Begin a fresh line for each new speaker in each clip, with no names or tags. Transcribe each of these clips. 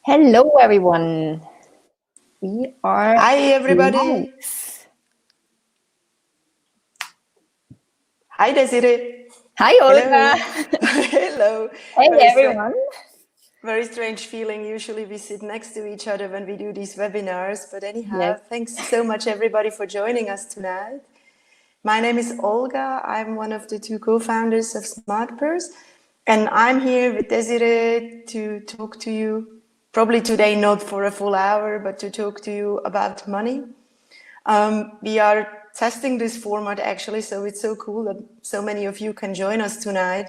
Hello, everyone. We are
Hi, everybody.
live.
Hi, Desiree.
Hi,
Hello.
Olga.
Hello.
Hey,
Very,
everyone.
very strange feeling. Usually we sit next to each other when we do these webinars. But
Yes.
anyhow, thanks so much, everybody, for joining us tonight. My name is Olga. I'm one of the two co-founders of SmartPurse. And I'm here with Desiree to talk to you, probably today not for a full hour, but to talk to you about money. We are testing this format actually, so it's so cool that so many of you can join us tonight.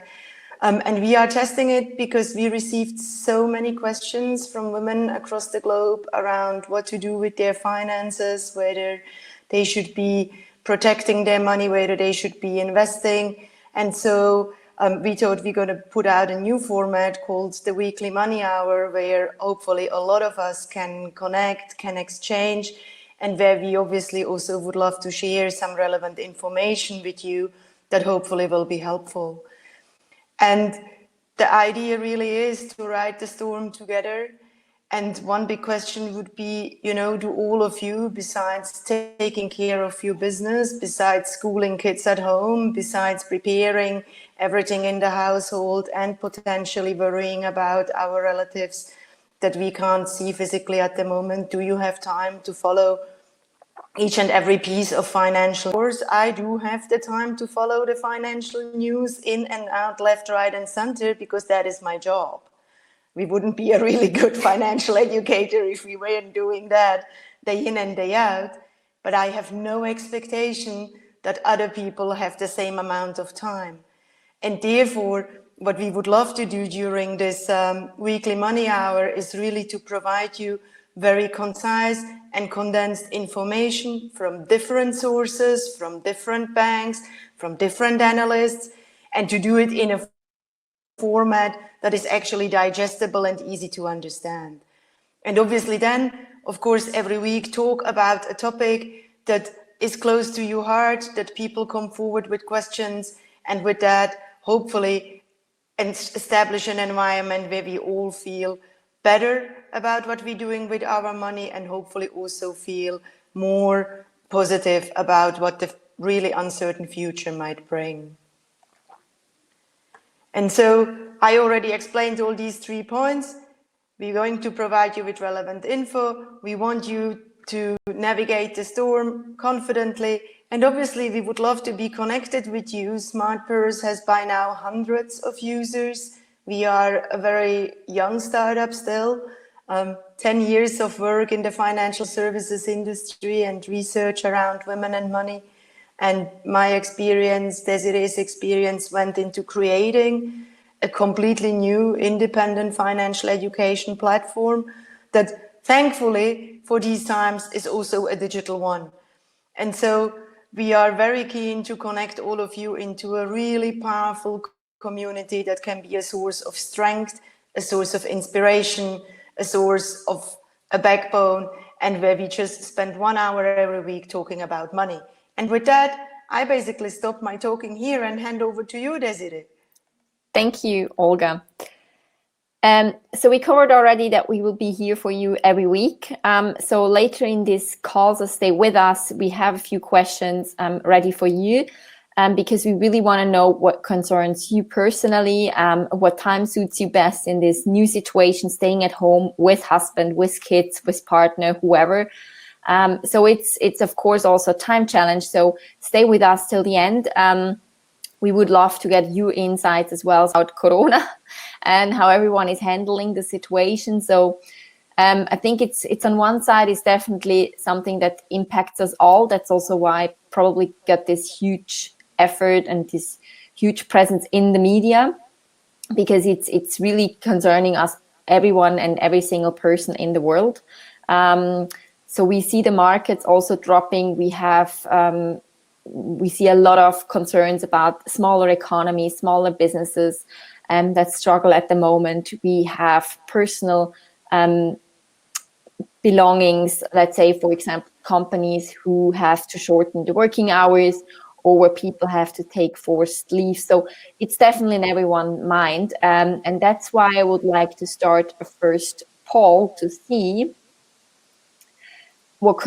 And we are testing it because we received so many questions from women across the globe around what to do with their finances, whether they should be protecting their money, whether they should be investing. And so we thought we're going to put out a new format called the Weekly Money Hour, where hopefully a lot of us can connect, can exchange, and where we obviously also would love to share some relevant information with you that hopefully will be helpful. And the idea really is to ride the storm together. And one big question would be, do all of you, besides taking care of your business, besides schooling kids at home, besides preparing everything in the household and potentially worrying about our relatives that we can't see physically at the moment, do you have time to follow each and every piece of financial? Of course, I do have the time to follow the financial news in and out, left, right, and center, because that is my job. We wouldn't be a really good financial educator if we weren't doing that day in and day out. But I have no expectation that other people have the same amount of time. And therefore, what we would love to do during this weekly money hour is really to provide you very concise and condensed information from different sources, from different banks, from different analysts, and to do it in a format that is actually digestible and easy to understand. And obviously then, of course, every week talk about a topic that is close to your heart, that people come forward with questions, and with that, hopefully, establish an environment where we all feel better about what we're doing with our money, and hopefully also feel more positive about what the really uncertain future might bring. And so I already explained all these 3 points. We're going to provide you with relevant info. We want you to navigate the storm confidently. And obviously, we would love to be connected with you. SmartPurse has by now hundreds of users. We are a very young startup still. 10 years of work in the financial services industry and research around women and money. And my experience, Desiree's experience, went into creating a completely new independent financial education platform that thankfully for these times is also a digital one. And so we are very keen to connect all of you into a really powerful community that can be a source of strength, a source of inspiration, a source of a backbone, and where we just spend 1 hour every week talking about money. And with that, I basically stop my talking here and hand over to you, Desiree.
Thank you, Olga. So we covered already that we will be here for you every week. So later in this call, so stay with us. We have a few questions ready for you. Because we really want to know what concerns you personally, what time suits you best in this new situation, staying at home with husband, with kids, with partner, whoever. So it's of course also a time challenge. So stay with us till the end. We would love to get your insights as well about Corona and how everyone is handling the situation. So I think it's on one side, it's definitely something that impacts us all. That's also why I probably got this huge effort and this huge presence in the media, because it's really concerning us, everyone and every single person in the world. So we see the markets also dropping. We see a lot of concerns about smaller economies, smaller businesses that struggle at the moment. We have personal belongings, let's say, for example, companies who have to shorten the working hours, or where people have to take forced leave. So it's definitely in everyone's mind. And that's why I would like to start first poll to see what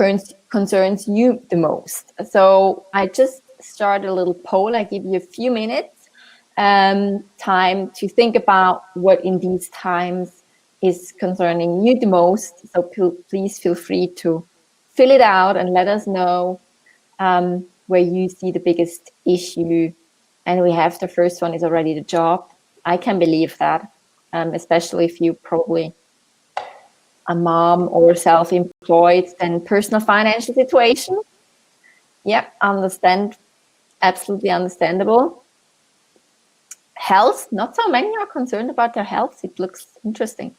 concerns you the most. So I just started a little poll. I give you a few minutes time to think about what in these times is concerning you the most. So please feel free to fill it out and let us know where you see the biggest issue. And we have the first one is already the job. I can believe that, especially if you probably a mom or self-employed, then personal financial situation. Yep, understand. Absolutely understandable. Health, not so many are concerned about their health. It looks interesting.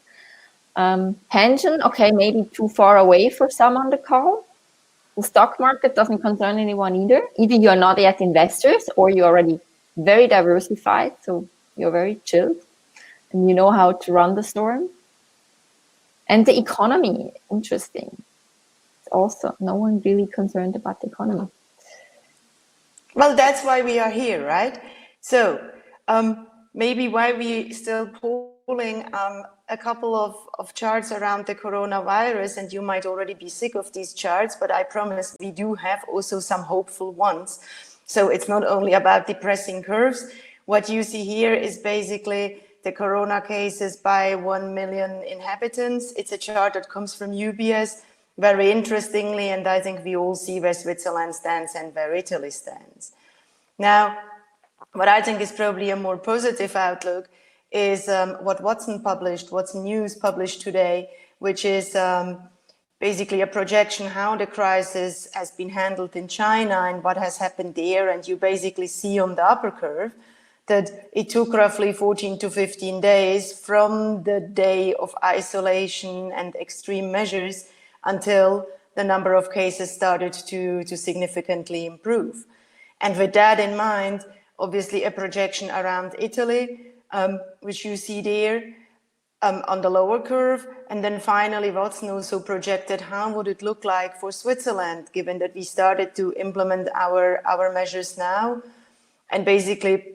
Pension, okay, maybe too far away for some on the call. The stock market doesn't concern anyone either. Either you're not yet investors or you're already very diversified, so you're very chilled and you know how to run the storm. And the economy, interesting. Also, no one really concerned about the economy.
Well, that's why we are here, right? So maybe why we still polling a couple of charts around the coronavirus, and you might already be sick of these charts, but I promise we do have also some hopeful ones. So it's not only about depressing curves. What you see here is basically the corona cases by 1 million inhabitants. It's a chart that comes from UBS, very interestingly, and I think we all see where Switzerland stands and where Italy stands. Now, what I think is probably a more positive outlook is what Watson News published today, which is basically a projection how the crisis has been handled in China and what has happened there. And you basically see on the upper curve that it took roughly 14 to 15 days from the day of isolation and extreme measures until the number of cases started to significantly improve. And with that in mind, obviously a projection around Italy, which you see there on the lower curve. And then finally, Watson also projected how would it look like for Switzerland, given that we started to implement our measures now. And basically,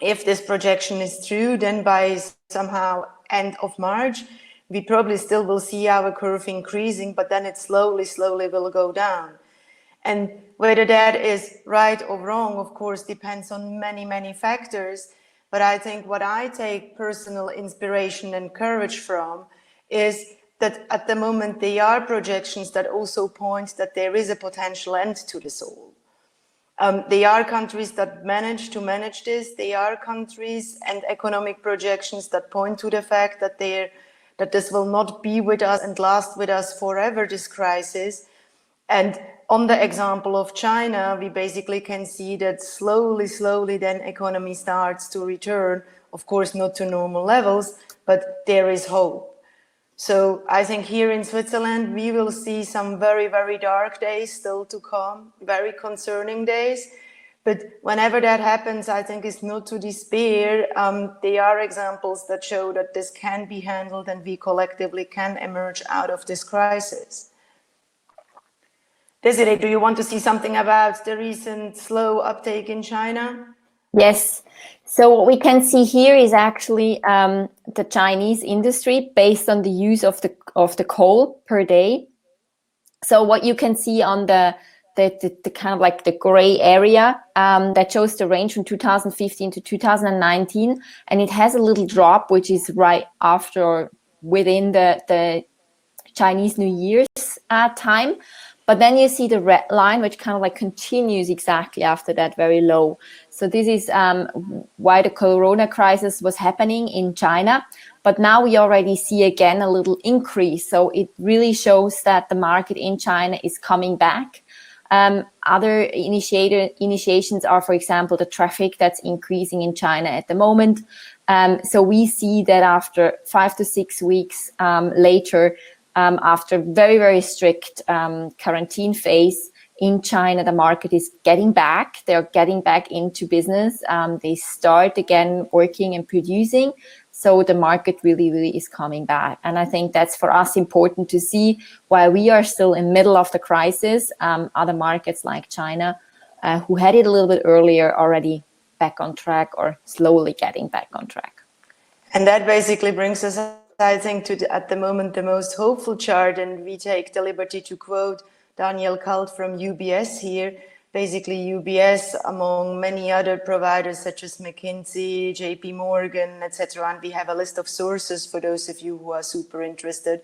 if this projection is true, then by somehow end of March, we probably still will see our curve increasing, but then it slowly will go down. And whether that is right or wrong, of course, depends on many factors. But I think what I take personal inspiration and courage from is that at the moment there are projections that also point that there is a potential end to this all. There are countries that manage to manage this. There are countries and economic projections that point to the fact that this will not be with us and last with us forever, this crisis. And on the example of China, we basically can see that slowly then economy starts to return, of course, not to normal levels, but there is hope. So I think here in Switzerland, we will see some very dark days still to come, very concerning days. But whenever that happens, I think it's not to despair. There are examples that show that this can be handled and we collectively can emerge out of this crisis. Desiree, do you want to see something about the recent slow uptake in China?
Yes. So what we can see here is actually the Chinese industry based on the use of the coal per day. So what you can see on the kind of like the gray area that shows the range from 2015 to 2019, and it has a little drop, which is right after or within the Chinese New Year's time. But then you see the red line, which kind of like continues exactly after that, very low. So this is why the corona crisis was happening in China. But now we already see again a little increase. So it really shows that the market in China is coming back. Other initiations are, for example, the traffic that's increasing in China at the moment. So we see that after 5 to 6 weeks later, after very strict quarantine phase in China, the market is getting back. They're getting back into business. They start again working and producing. So the market really is coming back. And I think that's for us important to see while we are still in the middle of the crisis. Other markets like China, who had it a little bit earlier, already back on track or slowly getting back on track.
And that basically brings us I think, at the moment, the most hopeful chart, and we take the liberty to quote Daniel Kalt from UBS here. Basically, UBS, among many other providers such as McKinsey, JP Morgan, etc., and we have a list of sources for those of you who are super interested,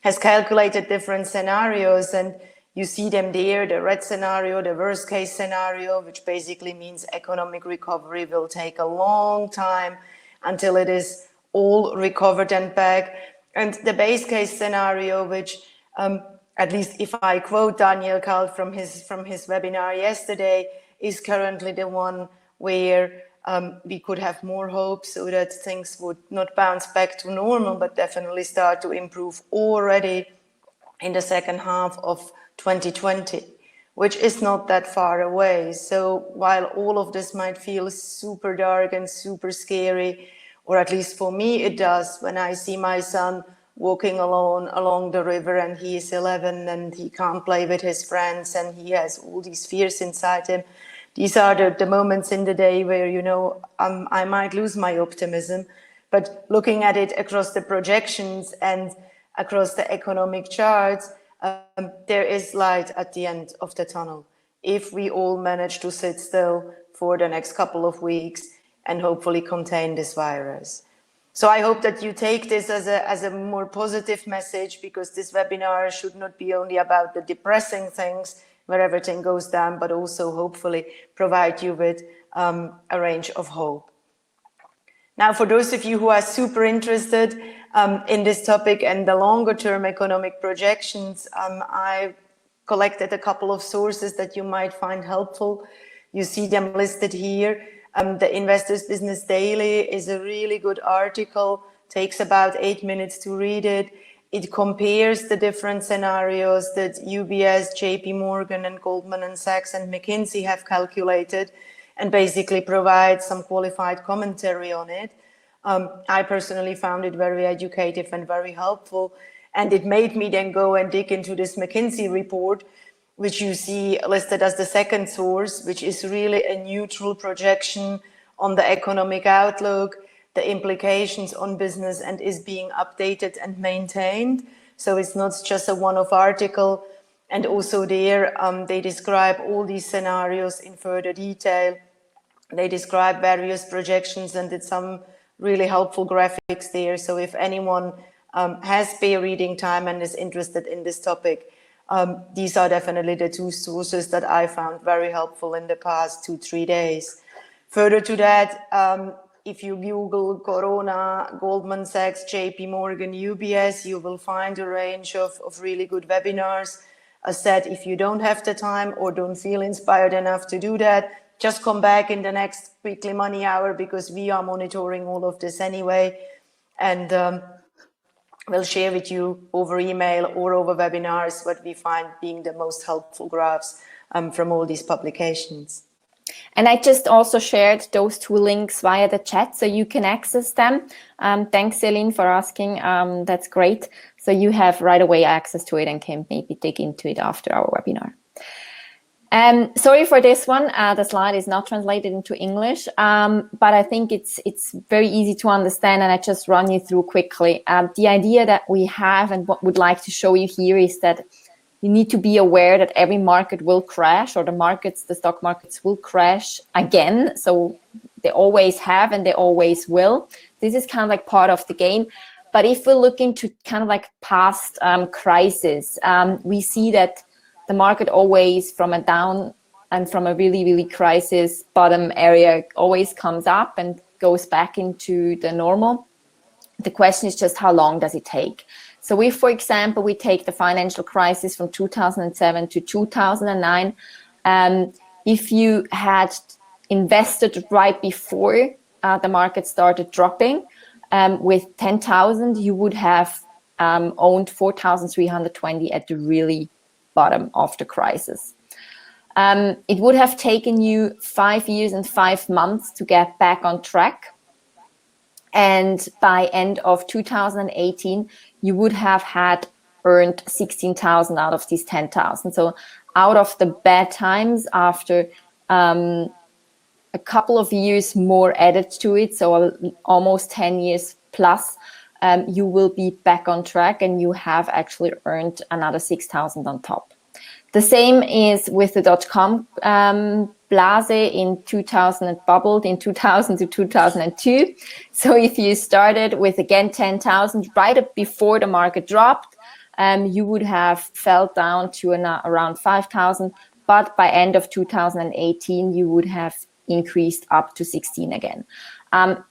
has calculated different scenarios, and you see them there, the red scenario, the worst case scenario, which basically means economic recovery will take a long time until it is all recovered and back. And the base case scenario, which at least if I quote Daniel Kalt from his webinar yesterday, is currently the one where we could have more hope so that things would not bounce back to normal, but definitely start to improve already in the second half of 2020, which is not that far away. So while all of this might feel super dark and super scary, or at least for me it does, when I see my son walking alone along the river and he is 11 and he can't play with his friends and he has all these fears inside him. These are the moments in the day where, you know, I might lose my optimism. But looking at it across the projections and across the economic charts, there is light at the end of the tunnel. If we all manage to sit still for the next couple of weeks and hopefully contain this virus. So I hope that you take this as a more positive message, because this webinar should not be only about the depressing things where everything goes down, but also hopefully provide you with a range of hope. Now, for those of you who are super interested in this topic and the longer term economic projections, I collected a couple of sources that you might find helpful. You see them listed here. The Investors Business Daily is a really good article, takes about 8 minutes to read it. It compares the different scenarios that UBS, JP Morgan and Goldman Sachs and McKinsey have calculated, and basically provides some qualified commentary on it. I personally found it very educative and very helpful, and it made me then go and dig into this McKinsey report, which you see listed as the second source, which is really a neutral projection on the economic outlook, the implications on business, and is being updated and maintained. So it's not just a one-off article. And also there, they describe all these scenarios in further detail. They describe various projections and did some really helpful graphics there. So if anyone has spare reading time and is interested in this topic, these are definitely the two sources that I found very helpful in the past 2-3 days. Further to that, if you Google Corona, Goldman Sachs, JP Morgan, UBS, you will find a range of really good webinars. As said, if you don't have the time or don't feel inspired enough to do that, just come back in the next weekly Money Hour, because we are monitoring all of this anyway. And we'll share with you over email or over webinars what we find being the most helpful graphs from all these publications.
And I just also shared those two links via the chat, so you can access them. Thanks, Celine, for asking. That's great. So you have right away access to it and can maybe dig into it after our webinar. Sorry for this one. The slide is not translated into English, but I think it's very easy to understand, and I just run you through quickly. The idea that we have and what would like to show you here is that you need to be aware that every market will crash, or the stock markets will crash again. So they always have and they always will. This is kind of like part of the game. But if we look into kind of like past crises, we see that the market always, from a down and from a really, really crisis bottom area, always comes up and goes back into the normal. The question is just how long does it take? So if, for example, we take the financial crisis from 2007 to 2009, if you had invested right before the market started dropping with 10,000, you would have owned 4,320 at the really bottom of the crisis. It would have taken you 5 years and 5 months to get back on track. And by end of 2018, you would have had earned 16,000 out of these 10,000. So out of the bad times, after a couple of years more added to it, so almost 10 years plus, you will be back on track and you have actually earned another 6,000 on top. The same is with the .com blase in 2000, it bubbled in 2000 to 2002. So if you started with, again, 10,000 right before the market dropped, you would have fell down to around 5,000. But by end of 2018, you would have increased up to 16 again.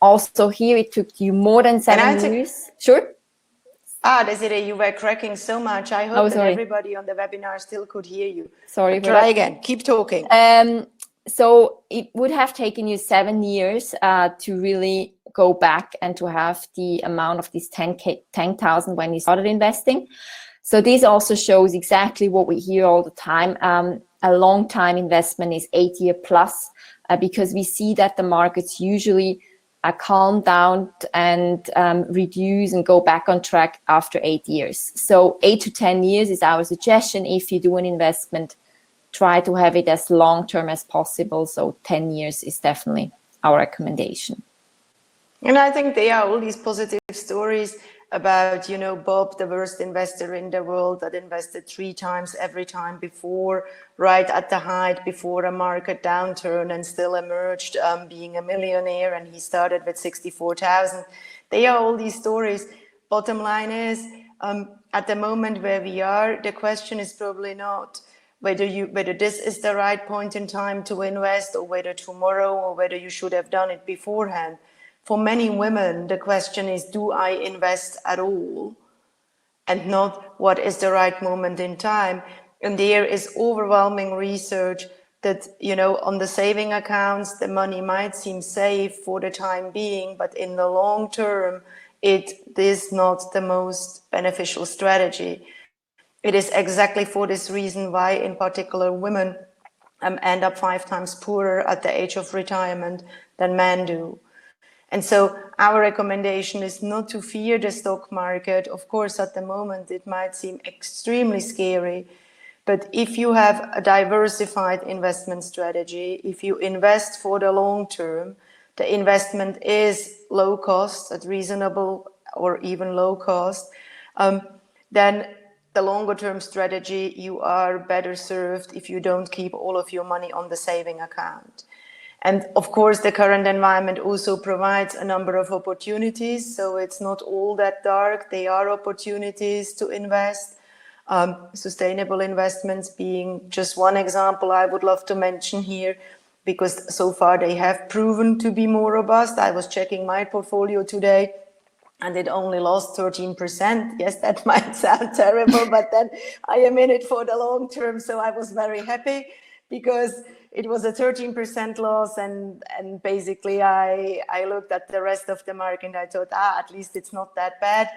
Also here, it took you more than 7 years. Sure.
Desiree, you were cracking so much. I hope that everybody on the webinar still could hear you.
Sorry.
Try again. Keep talking.
So it would have taken you 7 years to really go back and to have the amount of these 10,000 when you started investing. So this also shows exactly what we hear all the time. A long time investment is 8 year plus, because we see that the markets usually calm down and reduce and go back on track after 8 years. So 8 to 10 years is our suggestion. If you do an investment, try to have it as long-term as possible. So 10 years is definitely our recommendation.
And I think there are all these positive stories about, Bob, the worst investor in the world that invested 3 times every time before, right at the height before a market downturn, and still emerged being a millionaire, and he started with 64,000. There are all these stories. Bottom line is, at the moment where we are, the question is probably not whether this is the right point in time to invest, or whether tomorrow, or whether you should have done it beforehand. For many women, the question is, do I invest at all? And not what is the right moment in time. And there is overwhelming research that, on the saving accounts, the money might seem safe for the time being, but in the long term, it is not the most beneficial strategy. It is exactly for this reason why, in particular, women end up 5 times poorer at the age of retirement than men do. And so our recommendation is not to fear the stock market. Of course, at the moment, it might seem extremely scary. But if you have a diversified investment strategy, if you invest for the long term, the investment is low cost, at reasonable or even low cost, then the longer term strategy, you are better served if you don't keep all of your money on the saving account. And of course, the current environment also provides a number of opportunities. So it's not all that dark. There are opportunities to invest. Sustainable investments being just one example I would love to mention here, because so far they have proven to be more robust. I was checking my portfolio today, and it only lost 13%. Yes, that might sound terrible, but then I am in it for the long term. So I was very happy, because it was a 13% loss, and basically I looked at the rest of the market and I thought, at least it's not that bad.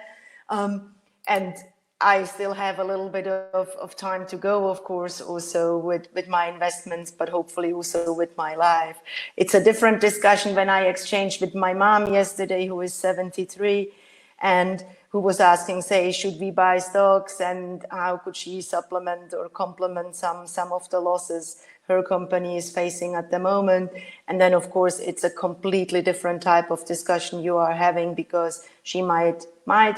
And I still have a little bit of time to go, of course, also with my investments, but hopefully also with my life. It's a different discussion when I exchanged with my mom yesterday, who is 73, and who was asking, say, should we buy stocks, and how could she supplement or complement some of the losses her company is facing at the moment. And then, of course, it's a completely different type of discussion you are having, because she might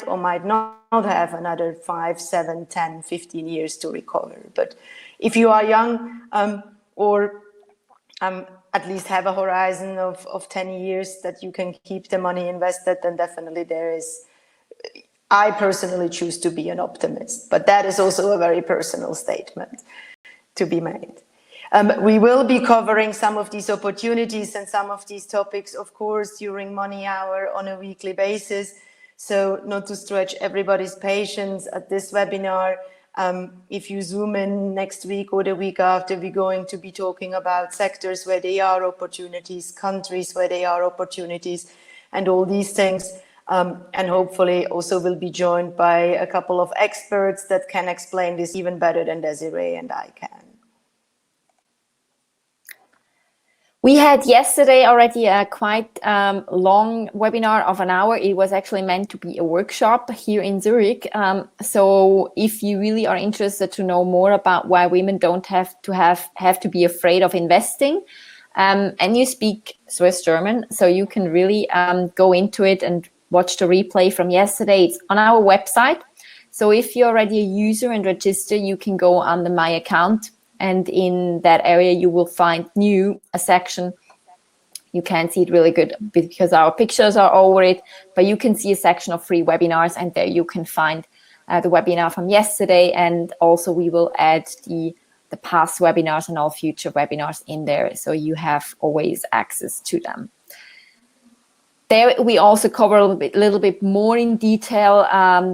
or might not have another 5, 7, 10, 15 years to recover. But if you are young, or at least have a horizon of 10 years that you can keep the money invested, then definitely I personally choose to be an optimist, but that is also a very personal statement to be made. We will be covering some of these opportunities and some of these topics, of course, during MoneyHour on a weekly basis. So not to stretch everybody's patience at this webinar, if you zoom in next week or the week after, we're going to be talking about sectors where there are opportunities, countries where there are opportunities, and all these things. And hopefully also will be joined by a couple of experts that can explain this even better than Desiree and I can.
We had yesterday already a quite long webinar of an hour. It was actually meant to be a workshop here in Zurich. So if you really are interested to know more about why women don't have to be afraid of investing, and you speak Swiss German, so you can really go into it and watch the replay from yesterday, it's on our website. So if you're already a user and register, you can go under My Account, and in that area you will find new a section. You can't see it really good because our pictures are over it, but you can see a section of free webinars, and there you can find the webinar from yesterday, and also we will add the past webinars and all future webinars in there, so you have always access to them. There we also cover a little bit more in detail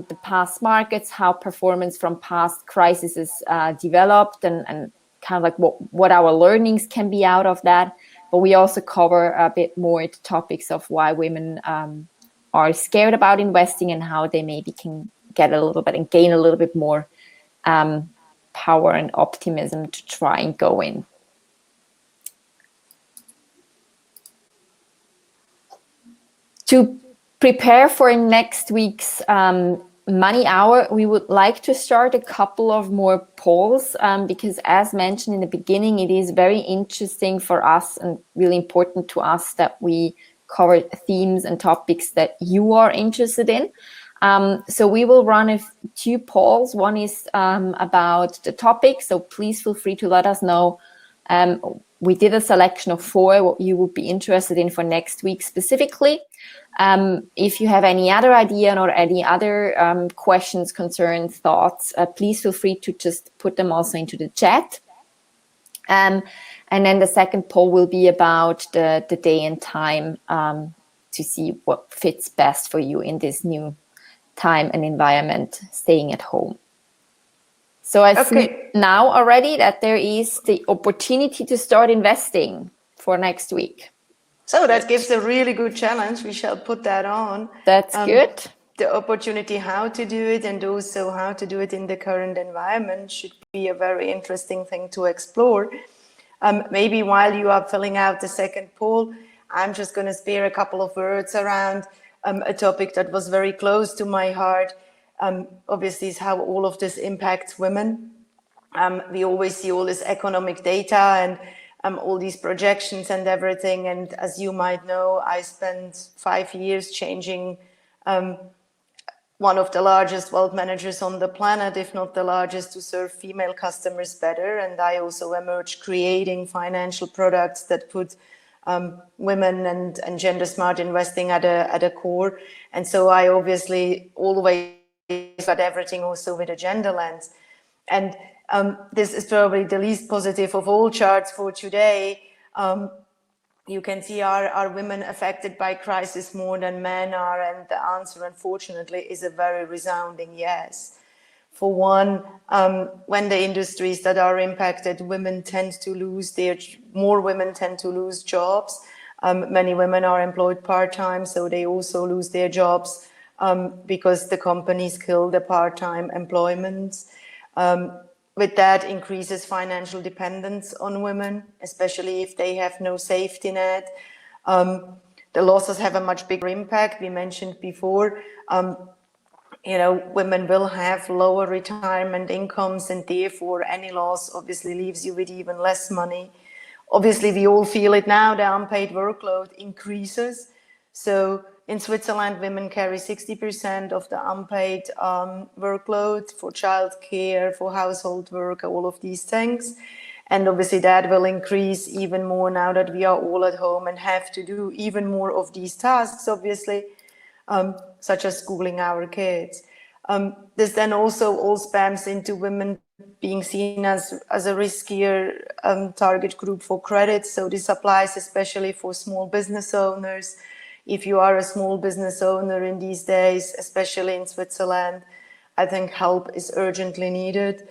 the past markets, how performance from past crises developed, and kind of like what our learnings can be out of that. But we also cover a bit more the topics of why women are scared about investing and how they maybe can get a little bit and gain a little bit more power and optimism to try and go in. To prepare for next week's Money Hour, we would like to start a couple of more polls because, as mentioned in the beginning, it is very interesting for us and really important to us that we cover themes and topics that you are interested in. So we will run two polls. One is about the topic, so please feel free to let us know. We did a selection of 4 what you would be interested in for next week specifically. If you have any other idea or any other questions, concerns, thoughts, please feel free to just put them also into the chat. And then the second poll will be about the day and time to see what fits best for you in this new time and environment, staying at home. So I see now already that there is the opportunity to start investing for next week.
So that gives a really good challenge. We shall put that on.
That's good.
The opportunity how to do it, and also how to do it in the current environment, should be a very interesting thing to explore. Maybe while you are filling out the second poll, I'm just going to spare a couple of words around a topic that was very close to my heart. Obviously, is how all of this impacts women. We always see all this economic data and all these projections and everything. And as you might know, I spent 5 years changing one of the largest wealth managers on the planet, if not the largest, to serve female customers better. And I also emerged creating financial products that put women and gender smart investing at a core. And so I obviously always got everything also with a gender lens. And this is probably the least positive of all charts for today. You can see, are women affected by crisis more than men are? And the answer, unfortunately, is a very resounding yes. For one, when the industries that are impacted, more women tend to lose jobs. Many women are employed part-time, so they also lose their jobs because the companies kill the part-time employment. With that increases financial dependence on women, especially if they have no safety net. The losses have a much bigger impact. We mentioned before, women will have lower retirement incomes, and therefore any loss obviously leaves you with even less money. Obviously, we all feel it now, the unpaid workload increases. So in Switzerland, women carry 60% of the unpaid workload for childcare, for household work, all of these things. And obviously that will increase even more now that we are all at home and have to do even more of these tasks, obviously, such as schooling our kids. This then also all spams into women being seen as a riskier target group for credit. So this applies especially for small business owners. If you are a small business owner in these days, especially in Switzerland, I think help is urgently needed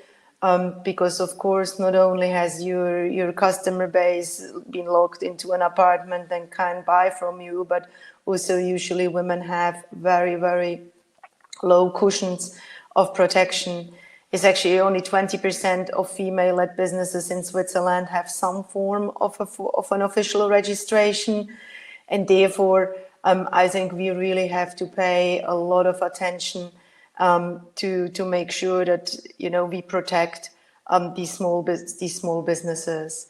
because, of course, not only has your customer base been locked into an apartment and can't buy from you, but also usually women have very, very low cushions of protection. It's actually only 20% of female-led businesses in Switzerland have some form of an official registration, and therefore I think we really have to pay a lot of attention to make sure that we protect these small businesses.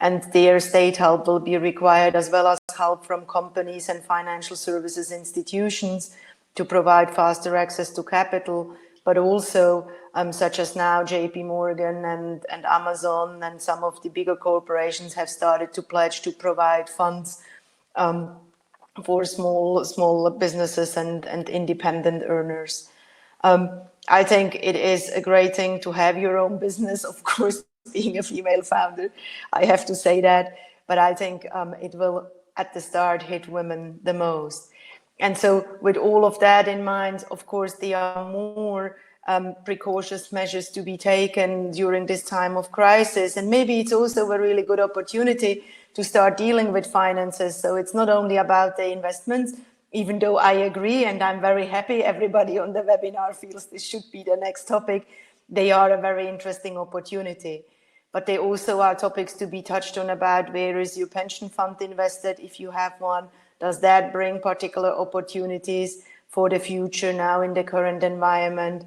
and their state help will be required, as well as help from companies and financial services institutions to provide faster access to capital, but also such as now JP Morgan and Amazon and some of the bigger corporations have started to pledge to provide funds for small businesses and independent earners. I think it is a great thing to have your own business, of course, being a female founder, I have to say that, but I think it will at the start hit women the most. And so with all of that in mind, of course, there are more precautious measures to be taken during this time of crisis. And maybe it's also a really good opportunity to start dealing with finances. So it's not only about the investments, even though I agree, and I'm very happy everybody on the webinar feels this should be the next topic. They are a very interesting opportunity. But they also are topics to be touched on about where is your pension fund invested, if you have one. Does that bring particular opportunities for the future now in the current environment?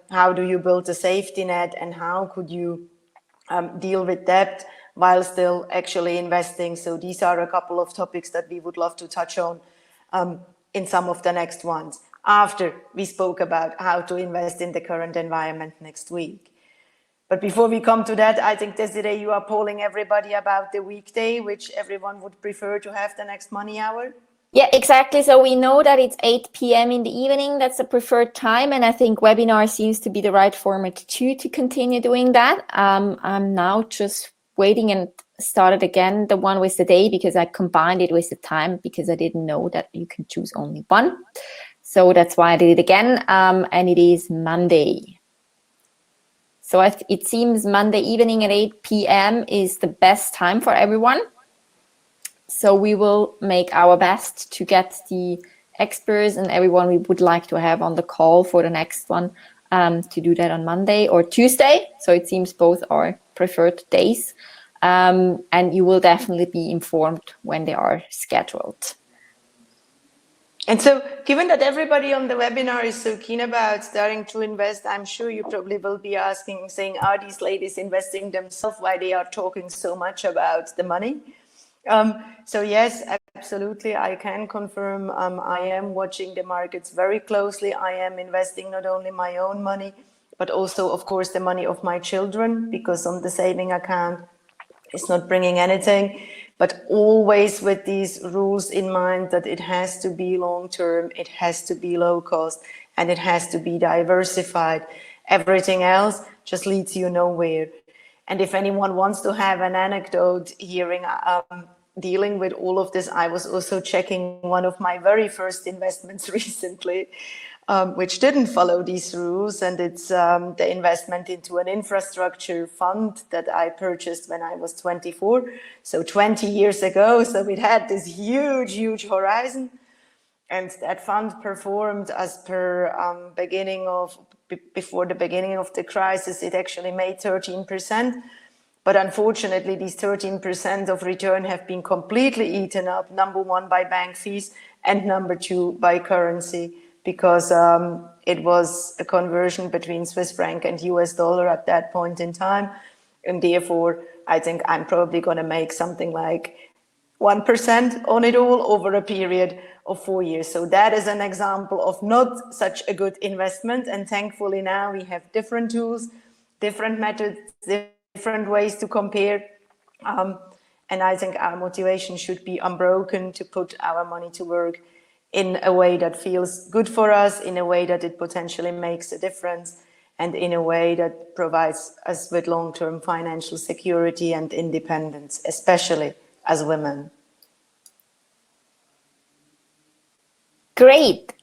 How do you build a safety net, and how could you deal with debt while still actually investing? So these are a couple of topics that we would love to touch on in some of the next ones, after we spoke about how to invest in the current environment next week. But before we come to that, I think, Desiree, you are polling everybody about the weekday, which everyone would prefer to have the next Money Hour.
Yeah, exactly. So we know that it's 8 p.m. in the evening. That's the preferred time. And I think webinar seems to be the right format too, to continue doing that. I'm now just waiting and started again the one with the day, because I combined it with the time, because I didn't know that you can choose only one. So that's why I did it again. And it is Monday. So it seems Monday evening at 8 p.m. is the best time for everyone. So we will make our best to get the experts and everyone we would like to have on the call for the next one to do that on Monday or Tuesday. So it seems both are preferred days. And you will definitely be informed when they are scheduled.
And so, given that everybody on the webinar is so keen about starting to invest, I'm sure you probably will be asking, saying, are these ladies investing themselves? Why they are talking so much about the money? So yes, absolutely, I can confirm I am watching the markets very closely. I am investing not only my own money, but also, of course, the money of my children, because on the saving account, it's not bringing anything. But always with these rules in mind that it has to be long-term, it has to be low cost, and it has to be diversified. Everything else just leads you nowhere. And if anyone wants to have an anecdote hearing, dealing with all of this, I was also checking one of my very first investments recently, which didn't follow these rules. And it's the investment into an infrastructure fund that I purchased when I was 24. So 20 years ago. So it had this huge horizon. And that fund performed as per before the beginning of the crisis, it actually made 13%. But unfortunately, these 13% of return have been completely eaten up, number one, by bank fees, and number two, by currency, because it was a conversion between Swiss franc and US dollar at that point in time. And therefore, I think I'm probably going to make something like 1% on it all over a period of 4 years. So that is an example of not such a good investment. And thankfully now we have different tools, different methods, different ways to compare. And I think our motivation should be unbroken to put our money to work in a way that feels good for us, in a way that it potentially makes a difference, and in a way that provides us with long-term financial security and independence, especially as women.
Great.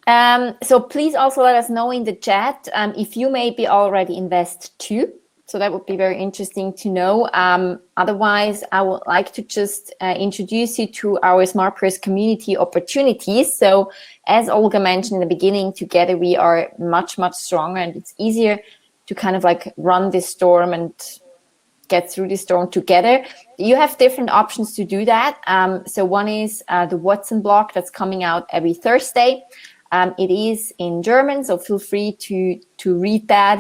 So please also let us know in the chat if you maybe already invest too. So that would be very interesting to know. Otherwise, I would like to just introduce you to our SmartPurse community opportunities. So as Olga mentioned in the beginning, together we are much stronger, and it's easier to kind of like run this storm and get through the storm together. You have different options to do that. So one is the Watson block that's coming out every Thursday. It is in German, so feel free to read that.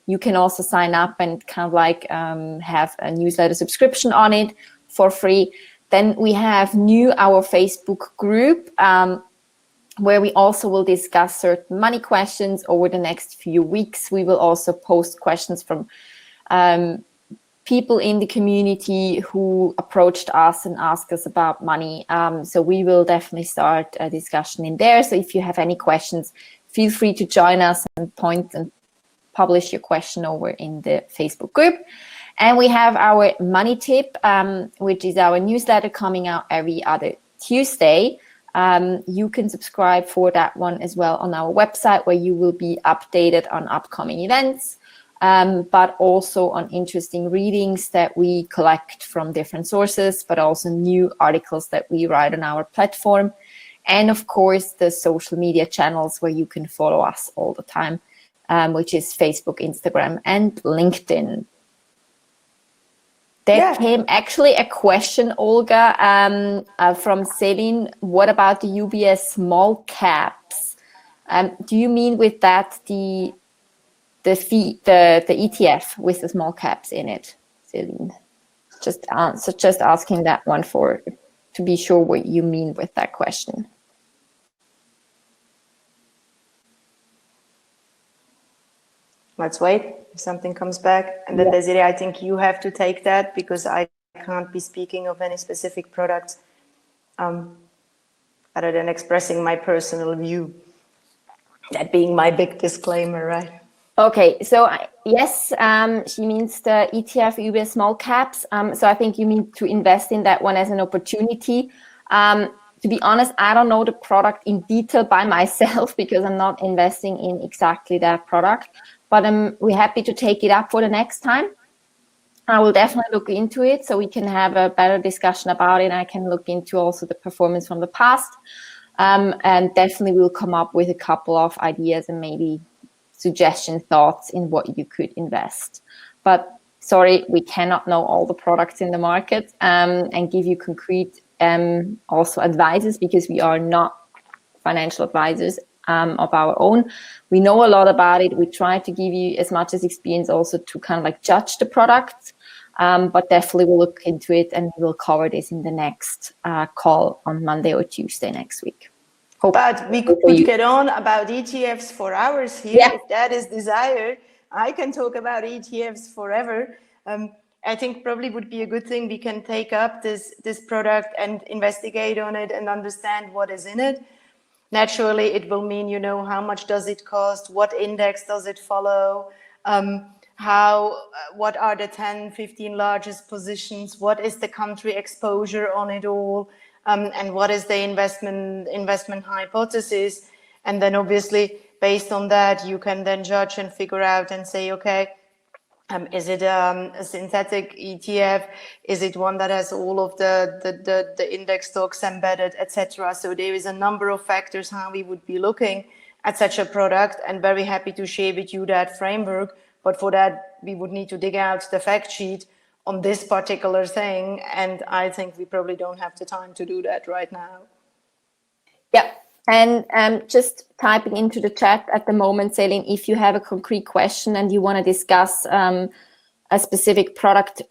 You can also sign up and kind of like have a newsletter subscription on it for free. Then we have our Facebook group, where we also will discuss certain money questions over the next few weeks. We will also post questions from people in the community who approached us and asked us about money. So we will definitely start a discussion in there. So if you have any questions, feel free to join us and point and publish your question over in the Facebook group. And we have our money tip, which is our newsletter coming out every other Tuesday. You can subscribe for that one as well on our website, where you will be updated on upcoming events, but also on interesting readings that we collect from different sources, but also new articles that we write on our platform. And of course, the social media channels where you can follow us all the time, which is Facebook, Instagram, and LinkedIn. There came actually a question, Olga, from Celine. What about the UBS small caps? Do you mean with that the ETF with the small caps in it, Celine? Just asking that one to be sure what you mean with that question.
Let's wait if something comes back. And then Desiree, I think you have to take that, because I can't be speaking of any specific products other than expressing my personal view. That being my big disclaimer, right?
Okay, so yes, she means the ETF UBS small caps. So I think you mean to invest in that one as an opportunity. To be honest, I don't know the product in detail by myself, because I'm not investing in exactly that product. But we're happy to take it up for the next time. I will definitely look into it so we can have a better discussion about it. I can look into also the performance from the past. And definitely we'll come up with a couple of ideas and maybe suggestion thoughts in what you could invest. But sorry, we cannot know all the products in the market and give you concrete also advices, because we are not financial advisors of our own. We know a lot about it. We try to give you as much as experience also to kind of like judge the products, but definitely we'll look into it and we'll cover this in the next call on Monday or Tuesday next week.
But we could get on about ETFs for hours here. Yeah. If that is desired, I can talk about ETFs forever. I think probably would be a good thing. We can take up this product and investigate on it and understand what is in it. Naturally, it will mean, how much does it cost? What index does it follow? What are the 10, 15 largest positions? What is the country exposure on it all? And what is the investment hypothesis? And then obviously, based on that, you can then judge and figure out and say, okay, is it a synthetic ETF? Is it one that has all of the index stocks embedded, etc.? So there is a number of factors how we would be looking at such a product, and very happy to share with you that framework. But for that, we would need to dig out the fact sheet on this particular thing, and I think we probably don't have the time to do that right now.
Yeah. And just typing into the chat at the moment, Celine, if you have a concrete question and you want to discuss a specific product,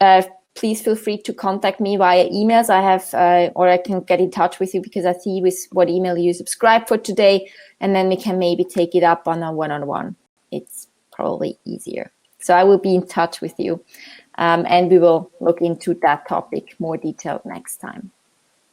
please feel free to contact me via emails. I have, or I can get in touch with you, because I see with what email you subscribe for today, and then we can maybe take it up on a one-on-one. It's probably easier. So I will be in touch with you, and we will look into that topic more detailed next time.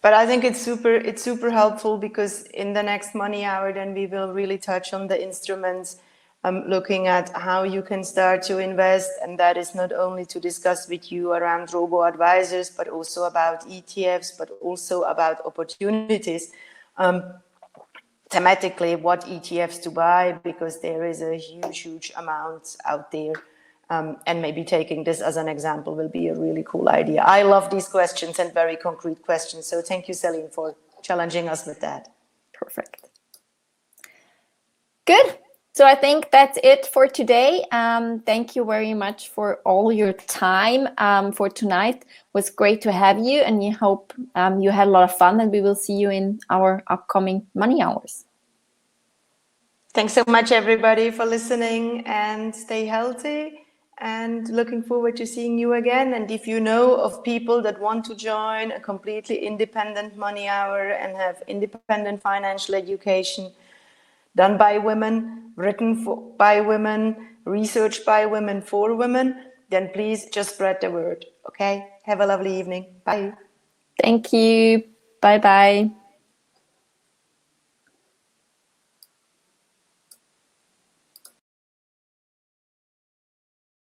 But I think it's super helpful, because in the next Money Hour, then we will really touch on the instruments, looking at how you can start to invest. And that is not only to discuss with you around robo-advisors, but also about ETFs, but also about opportunities. Thematically, what ETFs to buy, because there is a huge amount out there. And maybe taking this as an example will be a really cool idea. I love these questions and very concrete questions. So thank you, Celine, for challenging us with that.
Perfect. Good. So I think that's it for today. Thank you very much for all your time for tonight. It was great to have you, and I hope you had a lot of fun, and we will see you in our upcoming Money Hours.
Thanks so much, everybody, for listening, and stay healthy. And looking forward to seeing you again. And if you know of people that want to join a completely independent money hour and have independent financial education done by women, written by women, researched by women for women, then please just spread the word. Okay? Have a lovely evening. Bye.
Thank you. Bye-bye.